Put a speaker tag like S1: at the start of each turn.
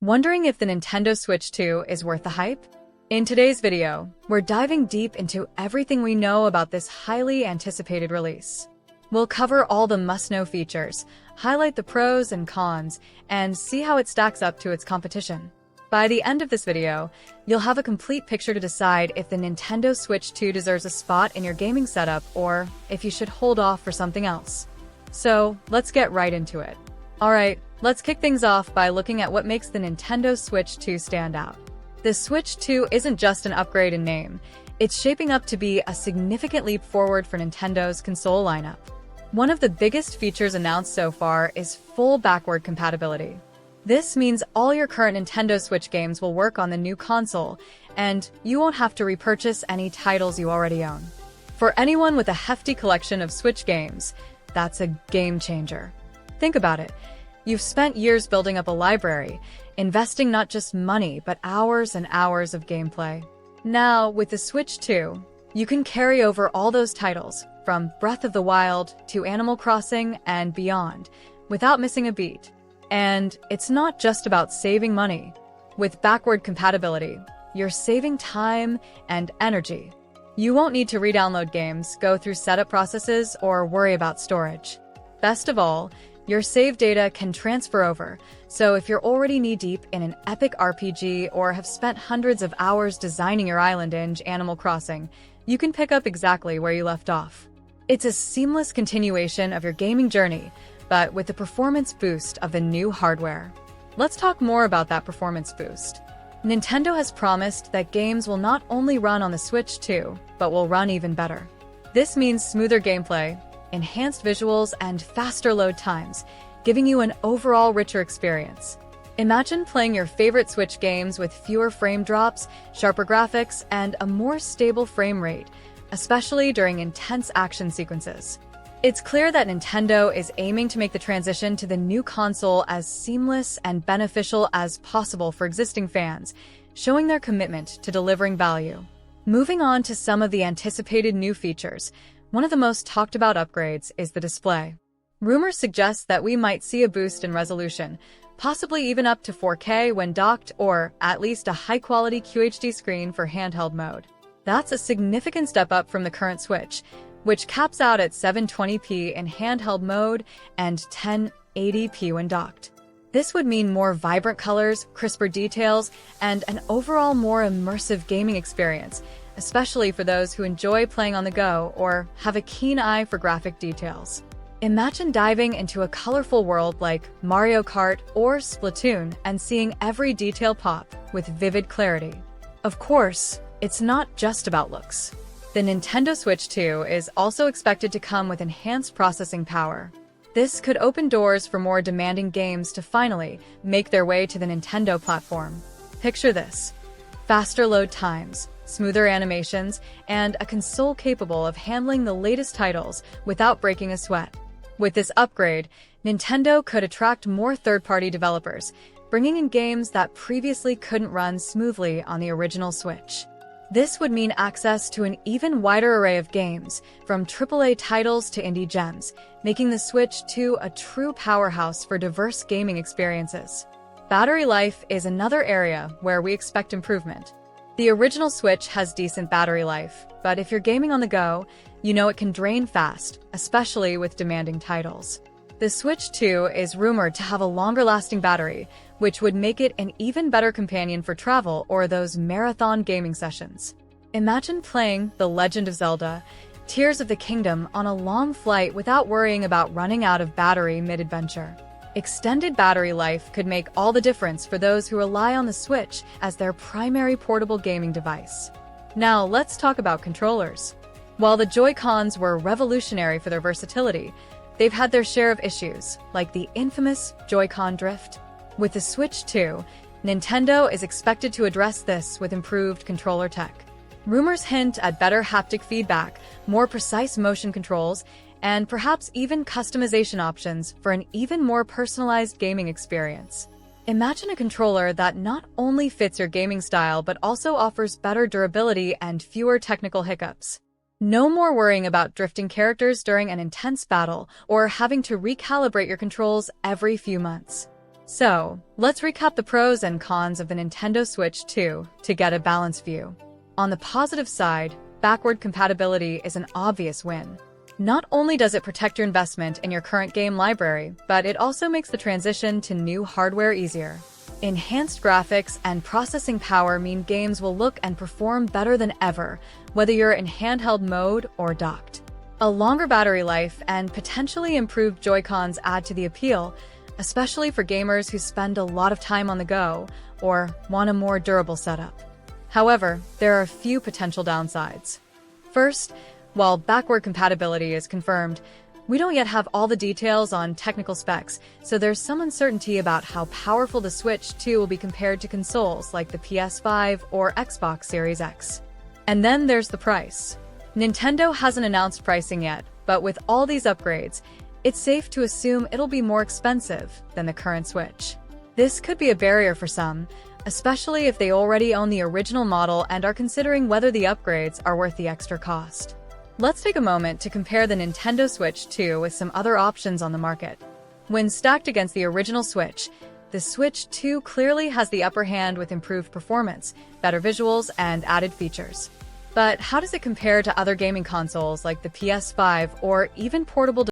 S1: Wondering if the Nintendo Switch 2 is worth the hype? In today's video, we're diving deep into everything we know about this highly anticipated release. We'll cover all the must-know features, highlight the pros and cons, and see how it stacks up to its competition. By the end of this video, you'll have a complete picture to decide if the Nintendo Switch 2 deserves a spot in your gaming setup or if you should hold off for something else. So, let's get right into it. Alright, let's kick things off by looking at what makes the Nintendo Switch 2 stand out. The Switch 2 isn't just an upgrade in name, it's shaping up to be a significant leap forward for Nintendo's console lineup. One of the biggest features announced so far is full backward compatibility. This means all your current Nintendo Switch games will work on the new console, and you won't have to repurchase any titles you already own. For anyone with a hefty collection of Switch games, that's a game changer. Think about it. You've spent years building up a library, investing not just money, but hours and hours of gameplay. Now, with the Switch 2, you can carry over all those titles, from Breath of the Wild to Animal Crossing and beyond, without missing a beat. And it's not just about saving money. With backward compatibility, you're saving time and energy. You won't need to re-download games, go through setup processes, or worry about storage. Best of all, your save data can transfer over, so if you're already knee-deep in an epic RPG or have spent hundreds of hours designing your island in Animal Crossing, you can pick up exactly where you left off. It's a seamless continuation of your gaming journey, but with the performance boost of the new hardware. Let's talk more about that performance boost. Nintendo has promised that games will not only run on the Switch 2, but will run even better. This means smoother gameplay, enhanced visuals, and faster load times, giving you an overall richer experience. Imagine playing your favorite Switch games with fewer frame drops, sharper graphics, and a more stable frame rate, especially during intense action sequences. It's clear that Nintendo is aiming to make the transition to the new console as seamless and beneficial as possible for existing fans, showing their commitment to delivering value. Moving on to some of the anticipated new features, one of the most talked about upgrades is the display. Rumors suggest that we might see a boost in resolution, possibly even up to 4K when docked, or at least a high-quality QHD screen for handheld mode. That's a significant step up from the current Switch, which caps out at 720p in handheld mode and 1080p when docked. This would mean more vibrant colors, crisper details, and an overall more immersive gaming experience, especially for those who enjoy playing on the go or have a keen eye for graphic details. Imagine diving into a colorful world like Mario Kart or Splatoon and seeing every detail pop with vivid clarity. Of course, it's not just about looks. The Nintendo Switch 2 is also expected to come with enhanced processing power. This could open doors for more demanding games to finally make their way to the Nintendo platform. Picture this: faster load times, smoother animations, and a console capable of handling the latest titles without breaking a sweat. With this upgrade, Nintendo could attract more third-party developers, bringing in games that previously couldn't run smoothly on the original Switch. This would mean access to an even wider array of games, from AAA titles to indie gems, making the Switch 2 a true powerhouse for diverse gaming experiences. Battery life is another area where we expect improvement. The original Switch has decent battery life, but if you're gaming on the go, you know it can drain fast, especially with demanding titles. The Switch 2 is rumored to have a longer-lasting battery, which would make it an even better companion for travel or those marathon gaming sessions. Imagine playing The Legend of Zelda: Tears of the Kingdom on a long flight without worrying about running out of battery mid-adventure. Extended battery life could make all the difference for those who rely on the Switch as their primary portable gaming device. Now, let's talk about controllers. While the Joy-Cons were revolutionary for their versatility, they've had their share of issues, like the infamous Joy-Con drift. With the Switch 2, Nintendo is expected to address this with improved controller tech. Rumors hint at better haptic feedback, more precise motion controls, and perhaps even customization options for an even more personalized gaming experience. Imagine a controller that not only fits your gaming style but also offers better durability and fewer technical hiccups. No more worrying about drifting characters during an intense battle or having to recalibrate your controls every few months. So, let's recap the pros and cons of the Nintendo Switch 2 to get a balanced view. On the positive side, backward compatibility is an obvious win. Not only does it protect your investment in your current game library, but it also makes the transition to new hardware easier. Enhanced graphics and processing power mean games will look and perform better than ever, whether you're in handheld mode or docked. A longer battery life and potentially improved Joy-Cons add to the appeal, especially for gamers who spend a lot of time on the go or want a more durable setup. However, there are a few potential downsides. First, while backward compatibility is confirmed, we don't yet have all the details on technical specs, so there's some uncertainty about how powerful the Switch 2 will be compared to consoles like the PS5 or Xbox Series X. And then there's the price. Nintendo hasn't announced pricing yet, but with all these upgrades, it's safe to assume it'll be more expensive than the current Switch. This could be a barrier for some, especially if they already own the original model and are considering whether the upgrades are worth the extra cost. Let's take a moment to compare the Nintendo Switch 2 with some other options on the market. When stacked against the original Switch, the Switch 2 clearly has the upper hand with improved performance, better visuals, and added features. But how does it compare to other gaming consoles like the PS5 or even portable